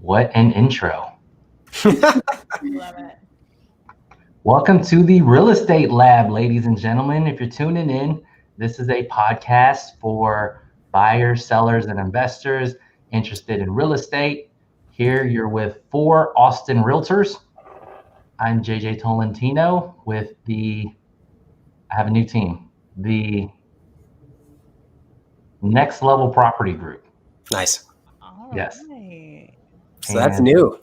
What an intro. Love it. Welcome to the Real Estate Lab, ladies and gentlemen. If you're tuning in, this is a podcast for buyers, sellers, and investors interested in real estate. Here you're with 4 Austin realtors. I'm JJ Tolentino with I have a new team, the Next Level Property Group. Nice. All Yes. right. So that's new.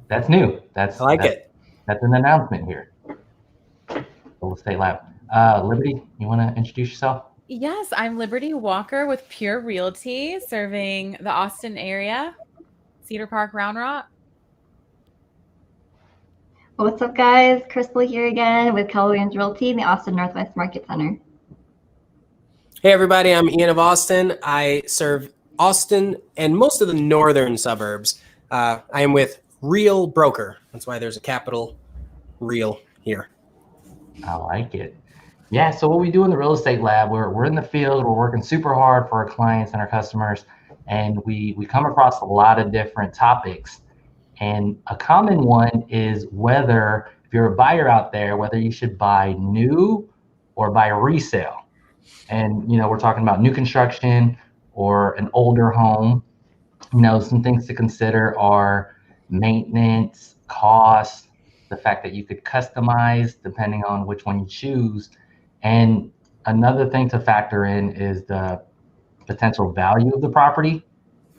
That's new. I like it. That's an announcement here. Real Estate Lab. Liberty, you want to introduce yourself? Yes, I'm Liberty Walker with Pure Realty, serving the Austin area, Cedar Park, Round Rock. What's up, guys? Crystal here again with Keller Williams Realty in the Austin Northwest Market Center. Hey, everybody. I'm Ian of Austin. I serve Austin and most of the northern suburbs. I am with REAL Broker. That's why there's a capital REAL here. I like it. Yeah, so what we do in the Real Estate Lab, we're in the field, we're working super hard for our clients and our customers, and we come across a lot of different topics. And a common one is whether, if you're a buyer out there, whether you should buy new or buy resale. And, we're talking about new construction or an older home. Some things to consider are maintenance, cost, the fact that you could customize depending on which one you choose. And another thing to factor in is the potential value of the property.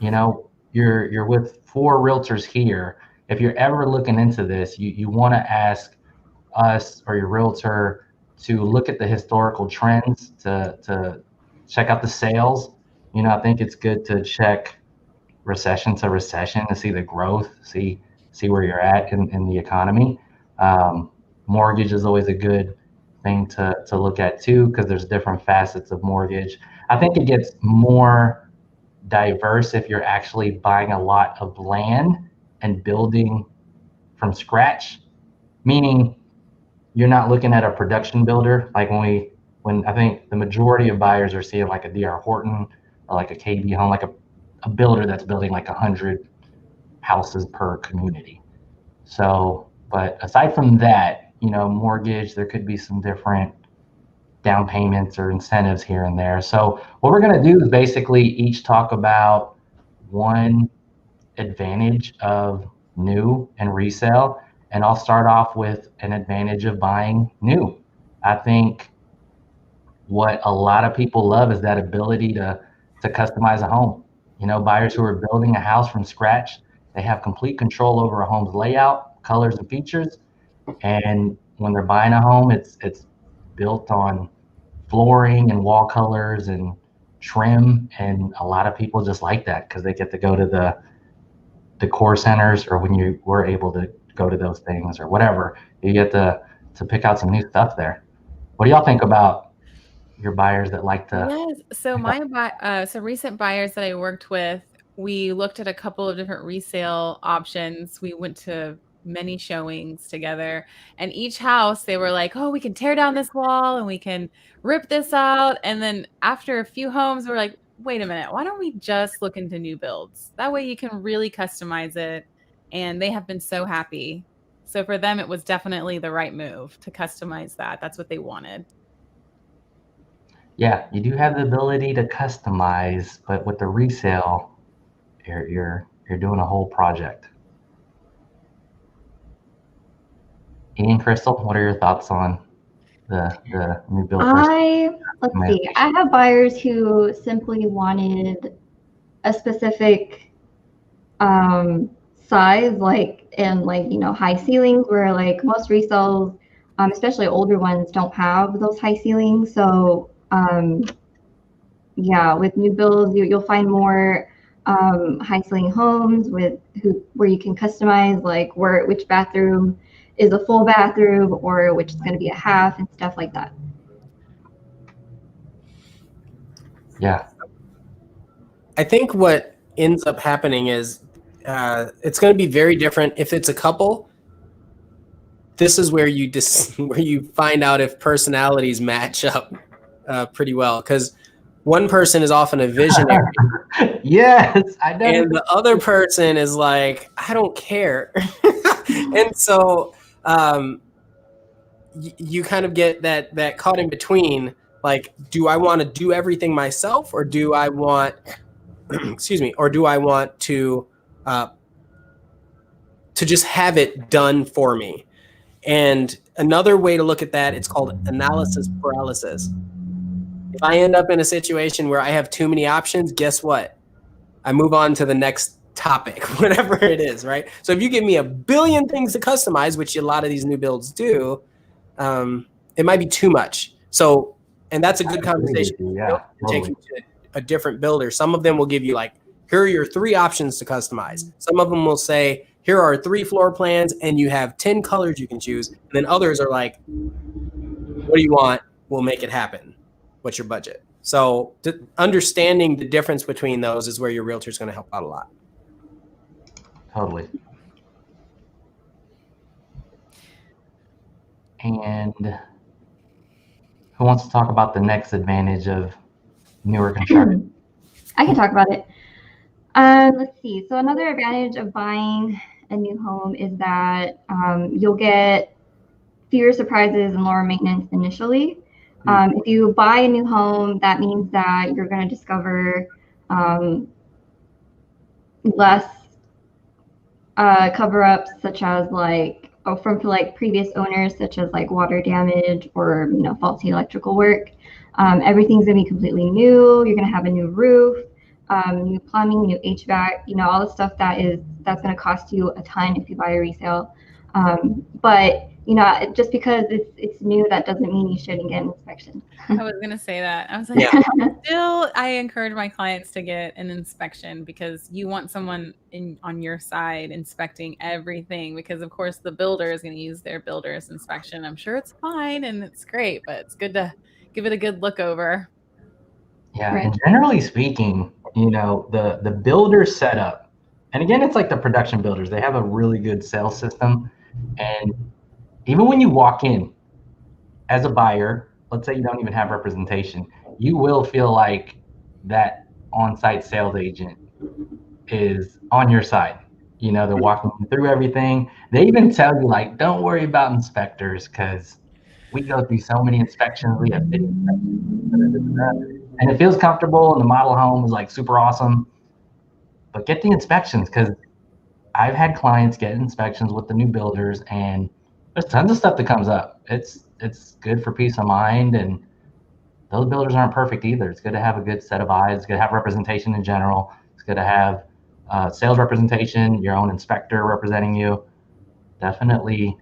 You're with 4 realtors here. If you're ever looking into this, you want to ask us or your realtor to look at the historical trends, to check out the sales. I think it's good to check recession to recession to see the growth, see where you're at in the economy. Mortgage is always a good thing to look at too, because there's different facets of mortgage. I think it gets more diverse if you're actually buying a lot of land and building from scratch, meaning you're not looking at a production builder. Like when I think the majority of buyers are seeing like a D.R. Horton or like a KB Home, like a builder that's building like 100 houses per community. So, but aside from that, mortgage, there could be some different down payments or incentives here and there. So what we're going to do is basically each talk about one advantage of new and resale. And I'll start off with an advantage of buying new. I think what a lot of people love is that ability to customize a home. Buyers who are building a house from scratch, they have complete control over a home's layout, colors, and features. And when they're buying a home, it's built on flooring and wall colors and trim. And a lot of people just like that because they get to go to the decor centers, or when you were able to go to those things or whatever, you get to pick out some new stuff there. What do y'all think about your buyers that like to? Yes. So so recent buyers that I worked with, we looked at a couple of different resale options. We went to many showings together, and each house they were like, oh, we can tear down this wall and we can rip this out. And then after a few homes, we're like, wait a minute, why don't we just look into new builds? That way you can really customize it. And they have been so happy. So for them, it was definitely the right move to customize that. That's what they wanted. Yeah, you do have the ability to customize, but with the resale, you're doing a whole project. Ian, Crystal, what are your thoughts on the new build? Let's see. I have buyers who simply wanted a specific size, high ceilings, where like most resales, especially older ones, don't have those high ceilings. So with new builds, you'll find more high ceiling homes where you can customize like which bathroom is a full bathroom or which is going to be a half and stuff like that. Yeah. I think what ends up happening is it's going to be very different if it's a couple. This is where you find out if personalities match up pretty well, because one person is often a visionary. Yes, I know. And the other person is like, I don't care. And so you kind of get that caught in between, like, do I want to do everything myself, or do I want excuse me, or do I want to just have it done for me? And another way to look at that, it's called analysis paralysis. If I end up in a situation where I have too many options, guess what? I move on to the next topic, whatever it is, right? So if you give me a billion things to customize, which a lot of these new builds do, it might be too much. So, and that's a good conversation. Yeah, take you to a different builder. Some of them will give you like, here are your 3 options to customize. Some of them will say, here are 3 floor plans and you have 10 colors you can choose. And then others are like, what do you want? We'll make it happen. What's your budget? So understanding the difference between those is where your realtor is going to help out a lot. Totally. And who wants to talk about the next advantage of newer construction? I can talk about it. Let's see. So another advantage of buying a new home is that you'll get fewer surprises and lower maintenance initially. If you buy a new home, that means that you're going to discover less cover-ups, such as from previous owners, such as like water damage or faulty electrical work. Everything's going to be completely new. You're going to have a new roof, new plumbing, new HVAC. All the stuff that's going to cost you a ton if you buy a resale. But just because it's new, that doesn't mean you shouldn't get an inspection. I was going to say that. I was like, still, I encourage my clients to get an inspection because you want someone on your side inspecting everything, because of course the builder is going to use their builder's inspection. I'm sure it's fine and it's great, but it's good to give it a good look over. Yeah, right. And generally speaking, the builder setup, and again, it's like the production builders, they have a really good sales system. And even when you walk in as a buyer, let's say you don't even have representation, you will feel like that on-site sales agent is on your side. They're walking through everything. They even tell you, like, don't worry about inspectors because we go through so many inspections. We have 50 inspections. And it feels comfortable, and the model home is like super awesome. But get the inspections, because I've had clients get inspections with the new builders, and there's tons of stuff that comes up. It's good for peace of mind, and those builders aren't perfect either. It's good to have a good set of eyes. It's good to have representation in general. It's good to have sales representation, your own inspector representing you. Definitely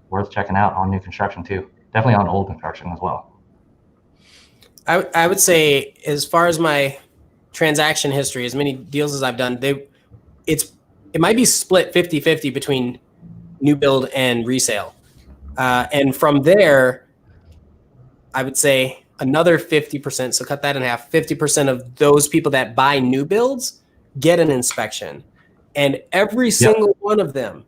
worth checking out on new construction too. Definitely on old construction as well. I would say, as far as my transaction history, as many deals as I've done, it might be split 50-50 between new build and resale. And from there, I would say another 50%, so cut that in half, 50% of those people that buy new builds get an inspection. And every single one of them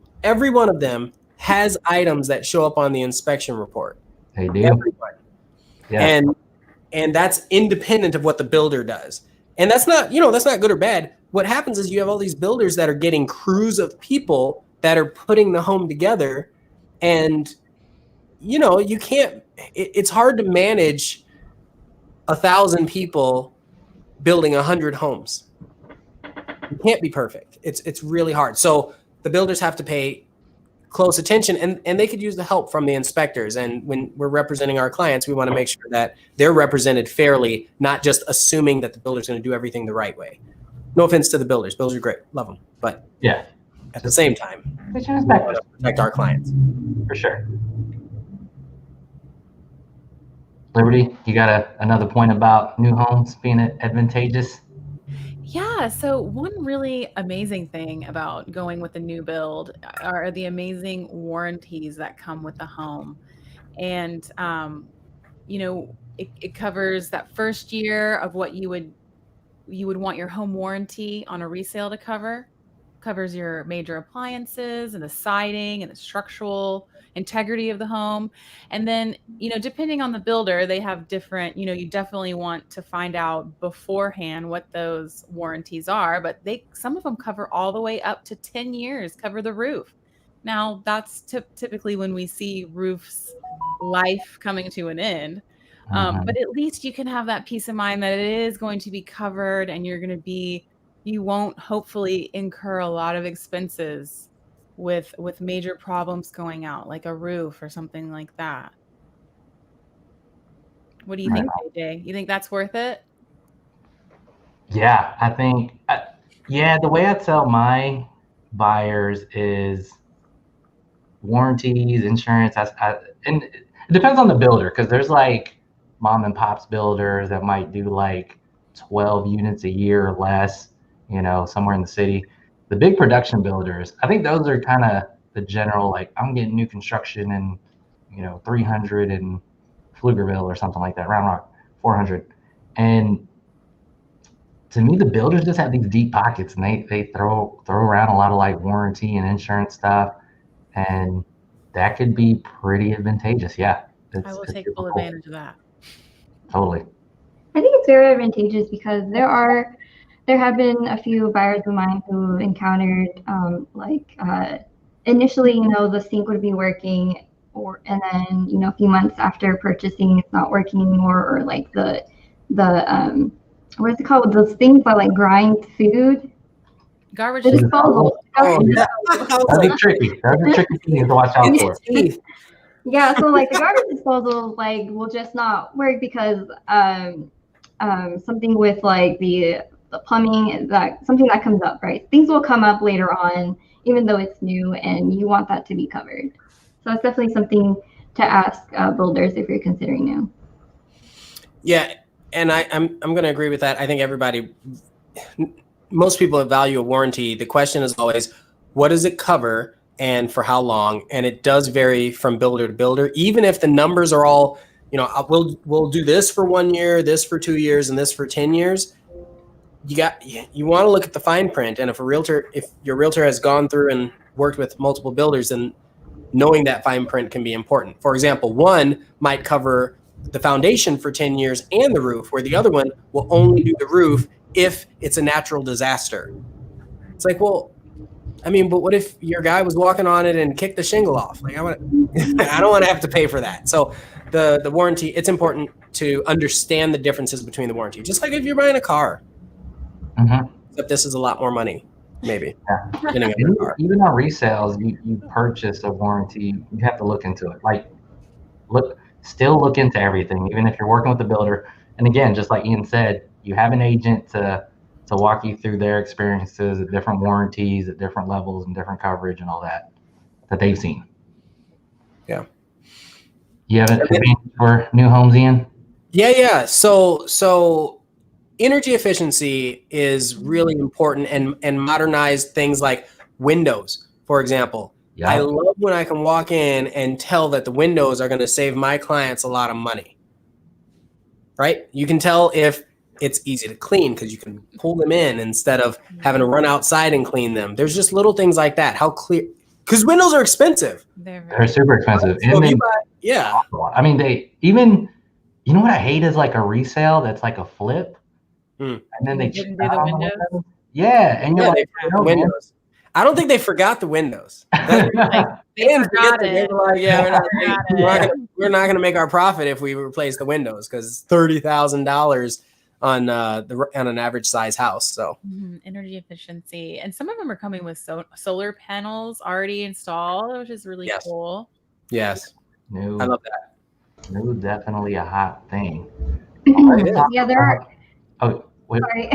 has items that show up on the inspection report. They do. Everyone. Yeah. And that's independent of what the builder does. And that's not good or bad. What happens is you have all these builders that are getting crews of people that are putting the home together, and you can't, it's hard to manage 1,000 people building 100 homes. You can't be perfect. It's really hard. So the builders have to pay close attention, and they could use the help from the inspectors. And when we're representing our clients, we want to make sure that they're represented fairly, not just assuming that the builder's going to do everything the right way. No offense to the builders. Builders are great. Love them. But at the same time, we want to protect our clients. For sure. Liberty, you got another point about new homes being advantageous? Yeah, so one really amazing thing about going with a new build are the amazing warranties that come with the home. And it covers that first year of what you would want your home warranty on a resale to cover. Covers your major appliances and the siding and the structural integrity of the home. And then, depending on the builder, they have different, you definitely want to find out beforehand what those warranties are, but some of them cover all the way up to 10 years, cover the roof. Now, that's typically when we see roofs life coming to an end. But at least you can have that peace of mind that it is going to be covered, and you won't hopefully incur a lot of expenses with major problems going out, like a roof or something like that. What do you think, AJ? You think that's worth it? Yeah, I think, the way I tell my buyers is warranties, insurance, and it depends on the builder, because there's like mom and pops builders that might do like 12 units a year or less, somewhere in the city. The big production builders, I think those are kind of the general, like, I'm getting new construction in, 300 in Pflugerville or something like that, Round Rock, 400. And to me, the builders just have these deep pockets, and they throw around a lot of like warranty and insurance stuff, and that could be pretty advantageous. Yeah, I will take full advantage of that. Totally. I think it's very advantageous because there have been a few buyers of mine who encountered initially, the sink would be working, and then a few months after purchasing, it's not working anymore, or like the what is it called? Those things that like grind food. Garbage disposal. That'd be tricky. That's a tricky thing to watch out for. Yeah, so like the garbage disposal will just not work because something with like the plumbing, something that comes up, right? Things will come up later on, even though it's new, and you want that to be covered. So it's definitely something to ask builders if you're considering new. Yeah, and I'm going to agree with that. I think most people value a warranty. The question is always, what does it cover and for how long? And it does vary from builder to builder. Even if the numbers are all, we'll do this for 1 year, this for 2 years, and this for 10 years. You want to look at the fine print. And if your realtor has gone through and worked with multiple builders, then knowing that fine print can be important. For example, one might cover the foundation for 10 years and the roof, where the other one will only do the roof if it's a natural disaster. It's like, well, I mean, but what if your guy was walking on it and kicked the shingle off? Like, I don't want to have to pay for that. So the warranty, it's important to understand the differences between the warranty. Just like if you're buying a car. Mm-hmm. Except this is a lot more money, maybe. Yeah. Even on resales, you purchase a warranty, you have to look into it. Like, still look into everything, even if you're working with the builder. And again, just like Ian said, you have an agent to walk you through their experiences at different warranties, at different levels and different coverage and all that they've seen. Yeah. You have it for new homes, Ian? Yeah. So energy efficiency is really important, and modernized things like windows, for example. Yeah. I love when I can walk in and tell that the windows are going to save my clients a lot of money, right? You can tell if it's easy to clean because you can pull them in instead of having to run outside and clean them. There's just little things like that. How clear, because windows are expensive. They're super expensive. So yeah. I mean, you know what I hate is like a resale that's like a flip. And then they didn't do the windows. Yeah. And you're like, the windows. I don't think they forgot the windows. They forgot it. We're not going to make our profit if we replace the windows, because $30,000 on an average size house. So energy efficiency, and some of them are coming with solar panels already installed, which is really cool. Yes, I love that. New, definitely a hot thing. Yeah, there are. Oh, wait. Sorry.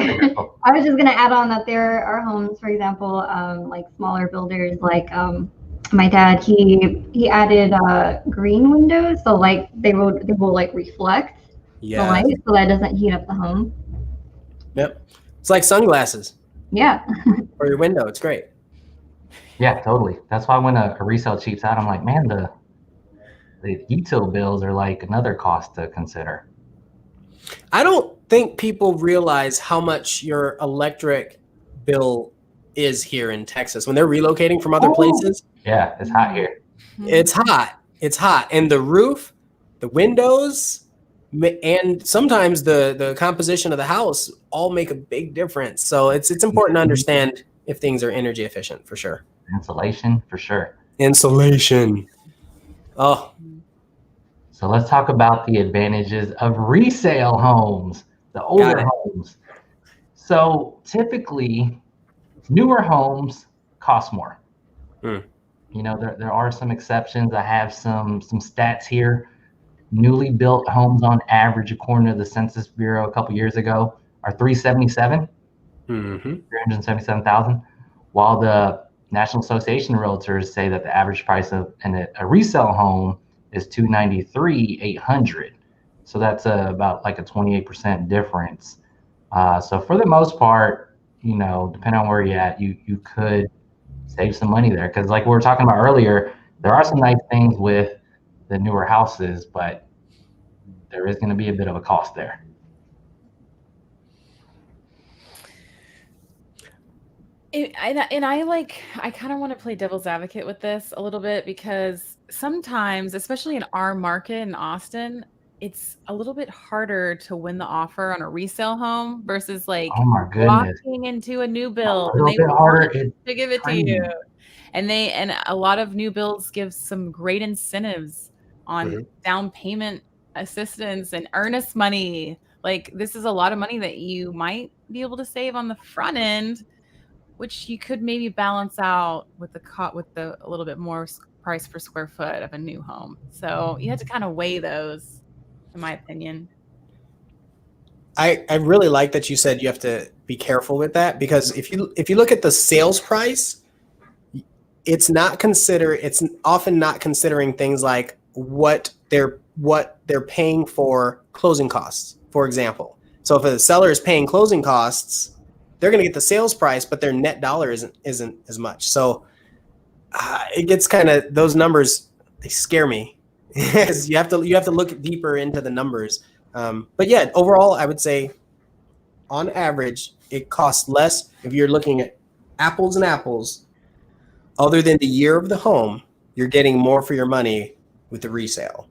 I was just going to add on that there are homes, for example, like smaller builders, like my dad, he added green windows, so like they will like reflect the light, so that doesn't heat up the home. Yep. It's like sunglasses Yeah. for your window. It's great. Yeah, totally. That's why when a resale cheaps out, I'm like, man, the util bills are like another cost to consider. I don't think people realize how much your electric bill is here in Texas when they're relocating from other places. Yeah, it's hot here. It's hot. It's hot. And the roof, the windows, and sometimes the composition of the house all make a big difference. So it's important to understand if things are energy efficient, for sure. Insulation, for sure. Insulation. Oh. So let's talk about the advantages of resale homes, the older homes. So typically, newer homes cost more. You know, there are some exceptions. I have some stats here. Newly built homes on average, according to the Census Bureau a couple years ago, are 377,000, while the National Association of Realtors say that the average price of a resale home is 293,800. So that's about like a 28% difference. So for the most part, you know, depending on where you're at, you could save some money there, because like we were talking about earlier, there are some nice things with the newer houses, but there is going to be a bit of a cost there. I kind of want to play devil's advocate with this a little bit, because sometimes, especially in our market in Austin, it's a little bit harder to win the offer on a resale home versus like walking into a new build and they want to give it to you. And a lot of new builds give some great incentives on down payment assistance and earnest money. Like, this is a lot of money that you might be able to save on the front end, which you could maybe balance out with the a little bit more price per square foot of a new home. So you have to kind of weigh those, in my opinion. I really like that you said you have to be careful with that, because if you look at the sales price, it's often not considering things like what they're paying for closing costs, for example. So if a seller is paying closing costs, they're going to get the sales price, but their net dollar isn't as much. So it gets kind of, those numbers, they scare me, because you have to look deeper into the numbers. But yeah, overall, I would say on average, it costs less if you're looking at apples and apples. Other than the year of the home, you're getting more for your money with the resale.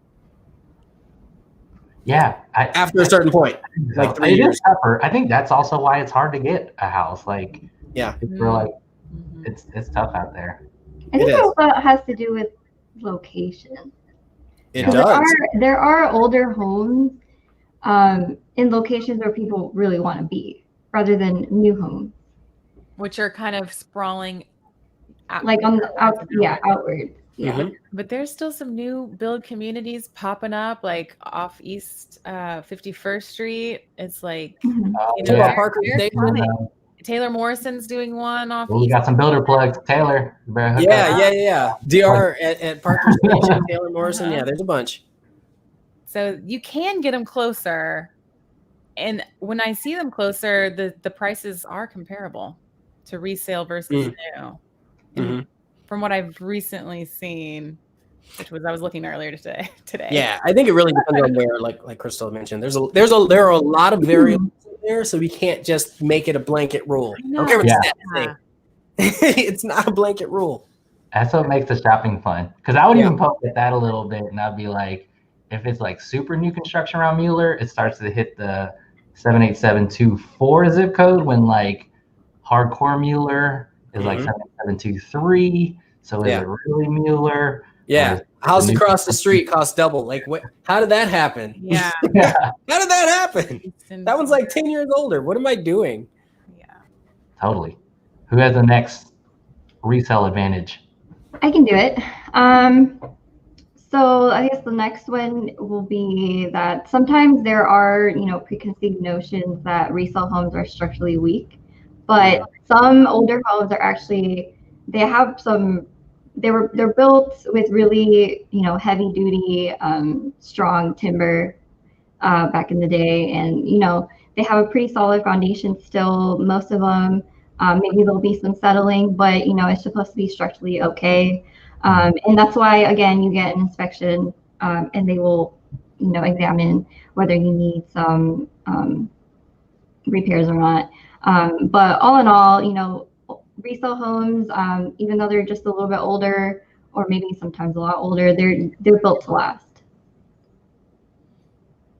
Yeah. After a certain point, like 3 years. Tougher. I think that's also why it's hard to get a house. Like, yeah, it's tough out there. I think it also has to do with location. It does. There are older homes in locations where people really want to be, rather than new homes, which are kind of sprawling, like on the outward. Yeah. But there's still some new build communities popping up, like off East 51st Street. It's like Taylor Morrison's doing one off. We got some builder plugs. Taylor, yeah. DR at Parker Station. Taylor Morrison. Yeah, there's a bunch. So you can get them closer, and when I see them closer, the prices are comparable to resale versus new. From what I've recently seen, which was, I was looking earlier today. Yeah, I think it really depends on where, like Crystal mentioned. There are a lot of variables in there, so we can't just make it a blanket rule. Okay, it's not a blanket rule. That's what makes the shopping fun. Because I would even poke at that a little bit, and I'd be like, if it's like super new construction around Mueller, it starts to hit the 78724 zip code, when like hardcore Mueller is like 7723. So is it really Mueller? Yeah. House across the street costs double. Like, what? How did that happen? Yeah. How did that happen? That one's like 10 years older. What am I doing? Yeah. Totally. Who has the next resale advantage? I can do it. So I guess the next one will be that sometimes there are, preconceived notions that resale homes are structurally weak, but some older homes are actually, they're built with really, heavy duty, strong timber back in the day. And, they have a pretty solid foundation still. Most of them, maybe there'll be some settling, but it's supposed to be structurally okay. And that's why, again, you get an inspection, and they will, examine whether you need some repairs or not. But all in all, resale homes, even though they're just a little bit older, or maybe sometimes a lot older, they're built to last.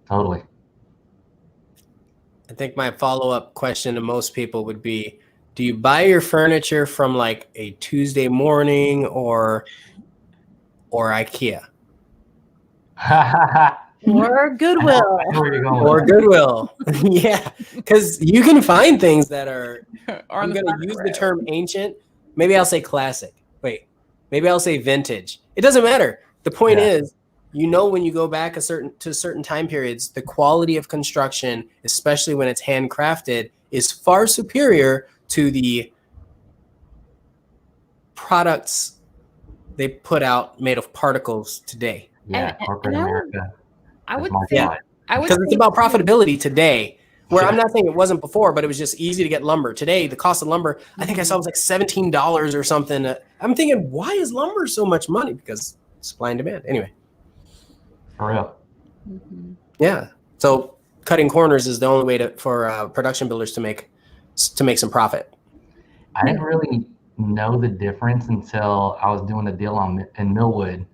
Totally. I think my follow-up question to most people would be, do you buy your furniture from like a Tuesday morning or IKEA? Or Goodwill. Or Goodwill. Yeah, because you can find things that are, I'm going to use the term ancient. Maybe I'll say classic. Wait, maybe I'll say vintage. It doesn't matter. The point is, when you go back to certain time periods, the quality of construction, especially when it's handcrafted, is far superior to the products they put out made of particles today. Yeah, corporate America. I would say because it's about profitability today. Where I'm not saying it wasn't before, but it was just easy to get lumber. Today, the cost of lumber, I think I saw it was like $17 or something. I'm thinking, why is lumber so much money? Because supply and demand. Anyway. For real. Mm-hmm. Yeah. So cutting corners is the only way for production builders to make some profit. I didn't really know the difference until I was doing a deal in Millwood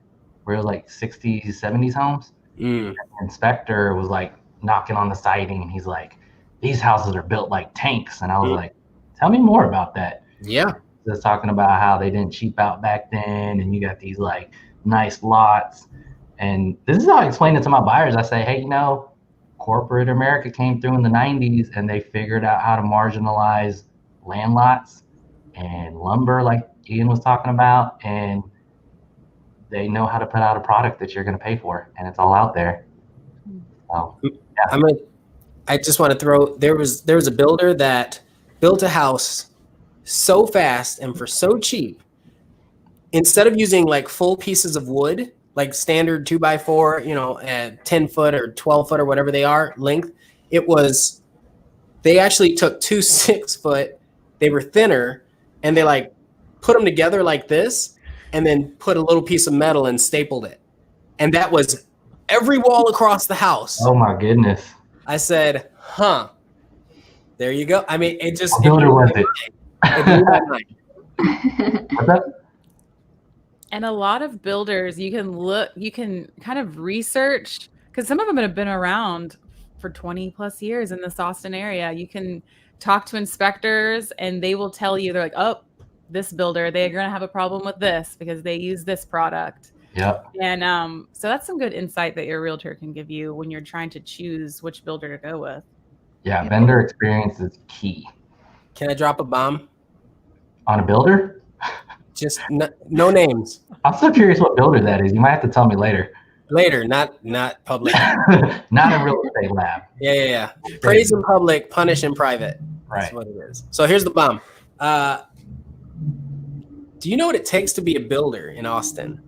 where it was like 60s, 70s homes. Mm. The inspector was like knocking on the siding and he's like, these houses are built like tanks. And I was like, tell me more about that. Yeah. Just talking about how they didn't cheap out back then and you got these like nice lots. And this is how I explain it to my buyers. I say, hey, corporate America came through in the 90s and they figured out how to marginalize land lots and lumber, like Ian was talking about, and they know how to put out a product that you're going to pay for, and it's all out there. So, yeah. I just want to throw, there was a builder that built a house so fast and for so cheap. Instead of using like full pieces of wood, like standard 2x4, at 10 foot or 12 foot or whatever they are length, they actually took 2 6-foot, they were thinner, and they like put them together like this and then put a little piece of metal and stapled it. And that was every wall across the house. Oh my goodness. I said, there you go. I mean, it just, it blew my mind. What's up? And a lot of builders, you can kind of research, because some of them have been around for 20 plus years in this Austin area. You can talk to inspectors and they will tell you, they're like, oh, this builder, they're going to have a problem with this because they use this product. Yeah. And so that's some good insight that your realtor can give you when you're trying to choose which builder to go with. Yeah, vendor experience is key. Can I drop a bomb? On a builder? Just no names. I'm so curious what builder that is. You might have to tell me later. Later, not public. Not a real estate lab. Yeah. Praise in public, punish in private. Right. That's what it is. So here's the bomb. Do you know what it takes to be a builder in Austin?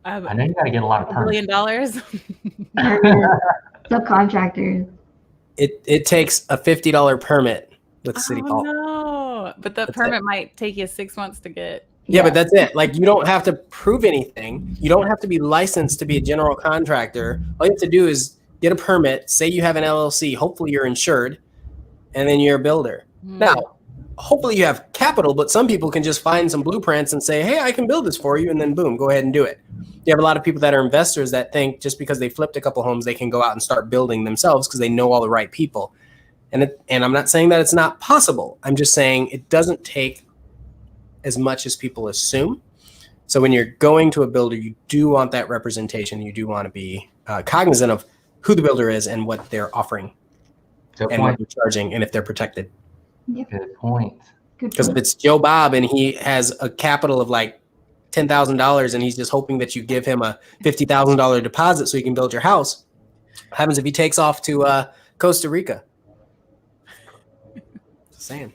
I know you got to get a lot of permits. $1 billion. Subcontractors. It takes a $50 permit with City Hall. No, but the permit might take you 6 months to get. Yeah, but that's it. Like, you don't have to prove anything. You don't have to be licensed to be a general contractor. All you have to do is get a permit, say you have an LLC, hopefully you're insured, and then you're a builder. Now, hopefully you have capital, but some people can just find some blueprints and say, hey, I can build this for you, and then boom, go ahead and do it. You have a lot of people that are investors that think just because they flipped a couple homes, they can go out and start building themselves because they know all the right people. And I'm not saying that it's not possible. I'm just saying it doesn't take as much as people assume. So when you're going to a builder, you do want that representation. You do want to be cognizant of who the builder is and what they're offering and what they're charging and if they're protected. Yep. Good point. Because if it's Joe Bob and he has a capital of like $10,000 and he's just hoping that you give him a $50,000 deposit so he can build your house, what happens if he takes off to Costa Rica? Just saying.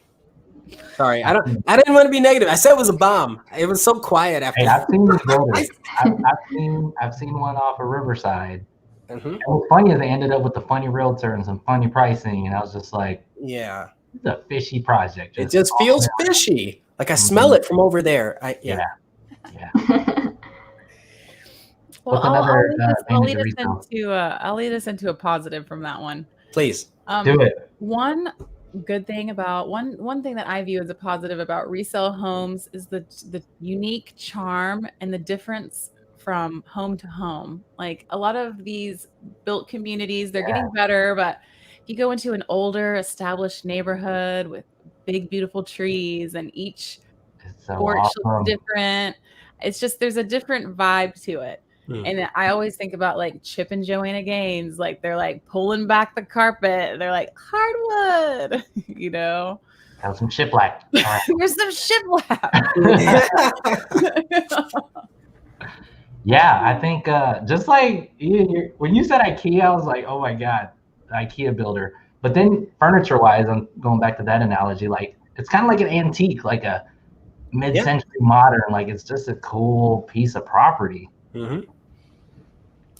Sorry, I didn't want to be negative. I said it was a bomb. It was so quiet after. Hey, I've seen these builders. I've seen one off of Riverside Mm-hmm. And what's funny is they ended up with a funny realtor and some funny pricing, and I was just like, yeah, it's a fishy project. it just feels fishy. Like I smell it from over there. Yeah. Well, What's another I'll advantage lead of us resale? I'll lead us into a positive from that one. Please. Do it. One good thing about one thing that I view as a positive about resale homes is the unique charm and the difference from home to home. Like a lot of these built communities, they're getting better, but if you go into an older established neighborhood with big beautiful trees and each porch looks different, it's just there's a different vibe to it. And I always think about like Chip and Joanna Gaines, like they're like pulling back the carpet. They're like hardwood, you know. Have some shiplap. There's some shiplap. Yeah, I think just like when you said IKEA, I was like, oh my God, the IKEA builder. But then furniture-wise, I'm going back to that analogy. Like it's kind of like an antique, like a mid-century modern. Like it's just a cool piece of property. Mm-hmm.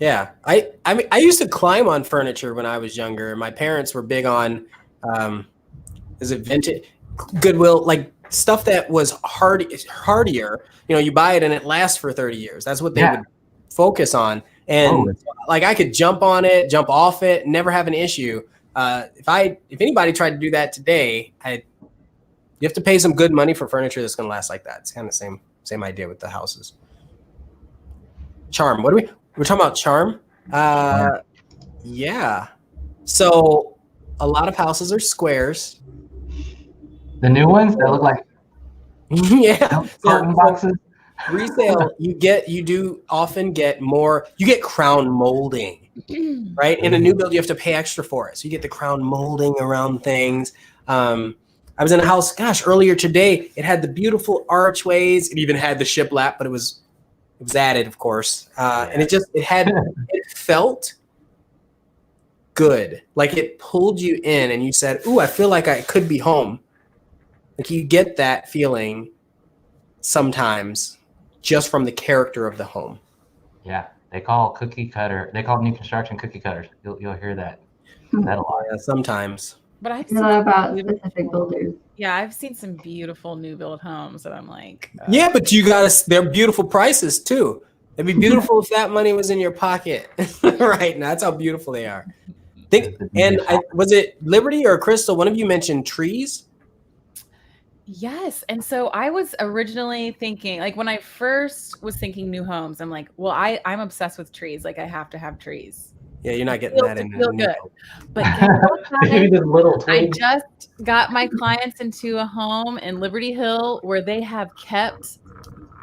Yeah, I mean, I used to climb on furniture when I was younger. My parents were big on, is it vintage, Goodwill, like stuff that was hardier. You know, you buy it and it lasts for 30 years. That's what they would focus on. And like I could jump on it, jump off it, never have an issue. If anybody tried to do that today, you have to pay some good money for furniture that's going to last like that. It's kind of the same idea with the houses. Charm. We're talking about charm. Yeah. So a lot of houses are squares. The new ones that look like carton boxes. Resale, you do often get more. You get crown molding, right? In a new build, you have to pay extra for it. So you get the crown molding around things. I was in a house, earlier today. It had the beautiful archways. It even had the shiplap, but it was added, of course, and it felt good. Like it pulled you in, and you said, "Ooh, I feel like I could be home." Like you get that feeling sometimes just from the character of the home. Yeah, they call new construction cookie cutters. You'll hear that a lot. Yeah, sometimes. But I've seen about specific builders. Yeah, I've seen some beautiful new build homes that I'm like, yeah, but they're beautiful prices too. It'd be beautiful if that money was in your pocket right now. That's how beautiful they are. Was it Liberty or Crystal? One of you mentioned trees. Yes. And so I was originally thinking, like when I first was thinking new homes, I'm like, well, I'm obsessed with trees. Like I have to have trees. Yeah, you're not getting that in. Feel good. But I just got my clients into a home in Liberty Hill where they have kept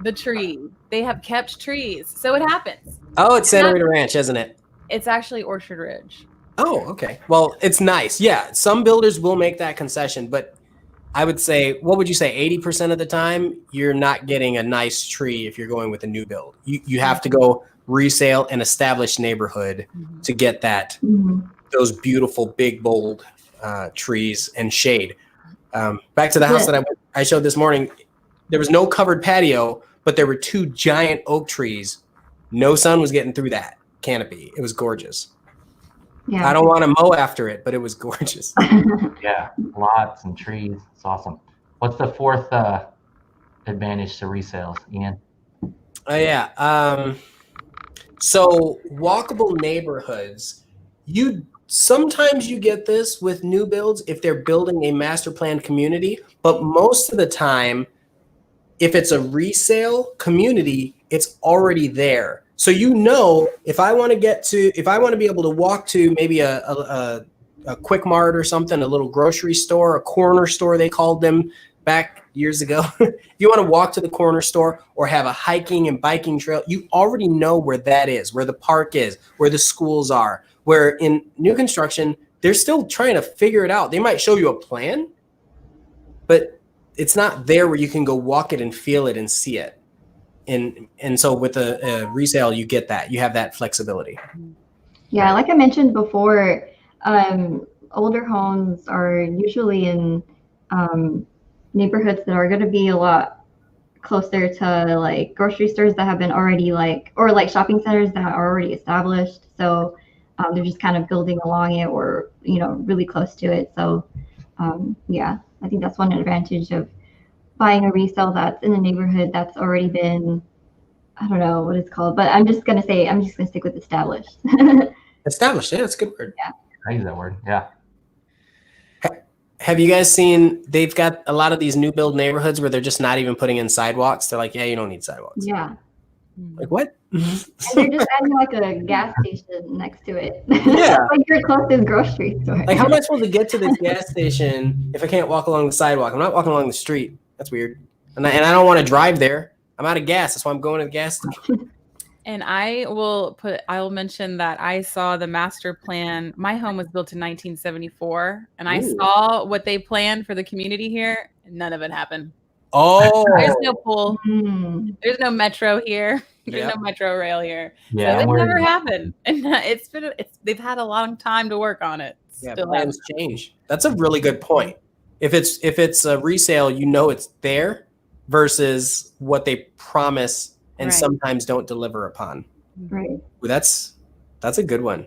the tree. They have kept trees. So it happens. Oh, it's Santa Rita Ranch, isn't it? It's actually Orchard Ridge. Oh, okay. Well, it's nice. Yeah, some builders will make that concession, but I would say, what would you say? 80% of the time, you're not getting a nice tree if you're going with a new build. You have to go resale an established neighborhood to get those beautiful big bold trees and shade. Back to the house that I showed this morning, there was no covered patio, but there were 2 giant oak trees. No sun was getting through that canopy. It was gorgeous. Yeah. I don't want to mow after it, but it was gorgeous. Yeah, lots and trees. It's awesome. What's the fourth advantage to resales, Ian? So walkable neighborhoods, sometimes you get this with new builds if they're building a master planned community, but most of the time, if it's a resale community, it's already there. So if I want to be able to walk to maybe a Quick Mart or something, a little grocery store, a corner store they called them back years ago. If you want to walk to the corner store or have a hiking and biking trail, you already know where that is, where the park is, where the schools are. Where in new construction, they're still trying to figure it out. They might show you a plan, but it's not there where you can go walk it and feel it and see it. And so with a resale, you get that. You have that flexibility. Yeah, like I mentioned before, older homes are usually in neighborhoods that are going to be a lot closer to like grocery stores that have been already or like shopping centers that are already established. So They're just kind of building along it or, really close to it. So, yeah, I think that's one advantage of buying a resale that's in a neighborhood that's already been, I don't know what it's called, but I'm just going to stick with established. Established, yeah, that's a good word. Yeah. I use that word, yeah. Have you guys seen, they've got a lot of these new build neighborhoods where they're just not even putting in sidewalks. They're like, yeah, you don't need sidewalks. Yeah. Like what? And they're just adding like a gas station next to it. Yeah. Like your closest grocery store. Like, how am I supposed to get to this gas station if I can't walk along the sidewalk? I'm not walking along the street. That's weird. And I don't want to drive there. I'm out of gas. That's why I'm going to the gas station. And I will mention that I saw the master plan. My home was built in 1974, and I saw what they planned for the community here. And none of it happened. Oh, there's no pool. There's no metro here. There's no metro rail here. Yeah, so it never happened. And they've had a long time to work on it. Yeah, plans change. That's a really good point. If it's a resale, it's there versus what they promise and sometimes don't deliver upon. Right. Well, that's a good one.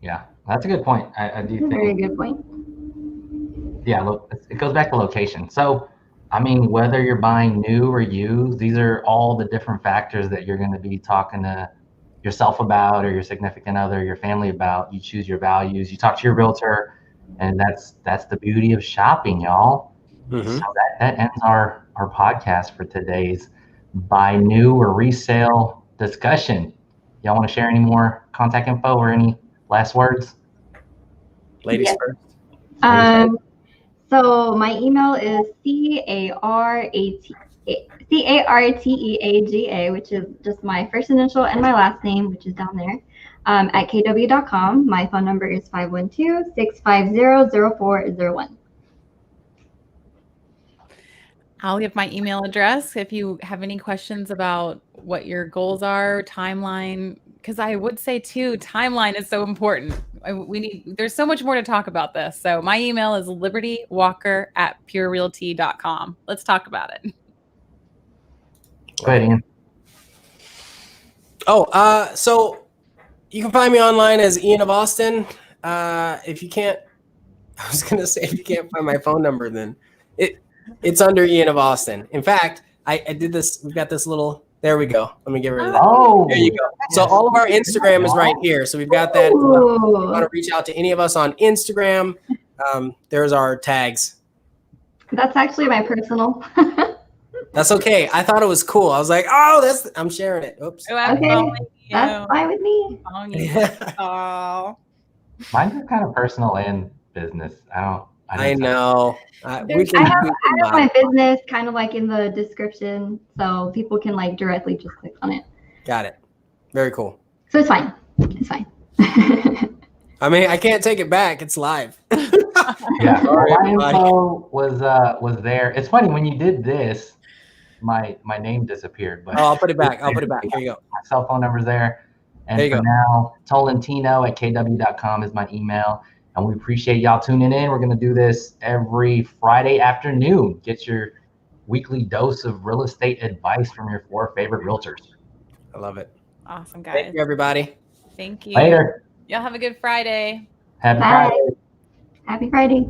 Yeah, that's a good point. I do think. Very good point. Yeah, look, it goes back to location. So, I mean, whether you're buying new or used, these are all the different factors that you're going to be talking to yourself about, or your significant other, your family about. You choose your values. You talk to your realtor, and that's the beauty of shopping, y'all. So that ends our podcast for today's buy new or resale discussion. Y'all want to share any more contact info or any last words? Ladies first. So my email is CARTEAGA, which is just my first initial and my last name, which is down there, at kw.com. My phone number is 512-650-0401. I'll give my email address if you have any questions about what your goals are, timeline, because I would say too, timeline is so important. There's so much more to talk about this. So my email is libertywalker@purerealty.com. Let's talk about it. Go ahead, Ian. So you can find me online as ianofAustin. If you can't find my phone number, then it's under ianofAustin. In fact, I did this. We've got this little. There we go. Let me get rid of that. Oh, there you go. So all of our Instagram is right here. So we've got that. If you want to reach out to any of us on Instagram, there's our tags. That's actually my personal. That's okay. I thought it was cool. I was like, I'm sharing it. Oops. Okay. That's fine with me. Oh. Mine's are kind of personal and business. I know. I have my business kind of like in the description, so people can like directly just click on it. Got it. Very cool. So it's fine. It's fine. I mean, I can't take it back. It's live. Yeah, my info was there. It's funny when you did this, my name disappeared. But I'll put it back. Here you go. My cell phone number's there. And there you for go. now, tolentino@kw.com is my email. And we appreciate y'all tuning in. We're going to do this every Friday afternoon. Get your weekly dose of real estate advice from your 4 favorite realtors. I love it. Awesome, guys. Thank you, everybody. Thank you. Later. Y'all have a good Friday. Happy Bye. Friday. Happy Friday.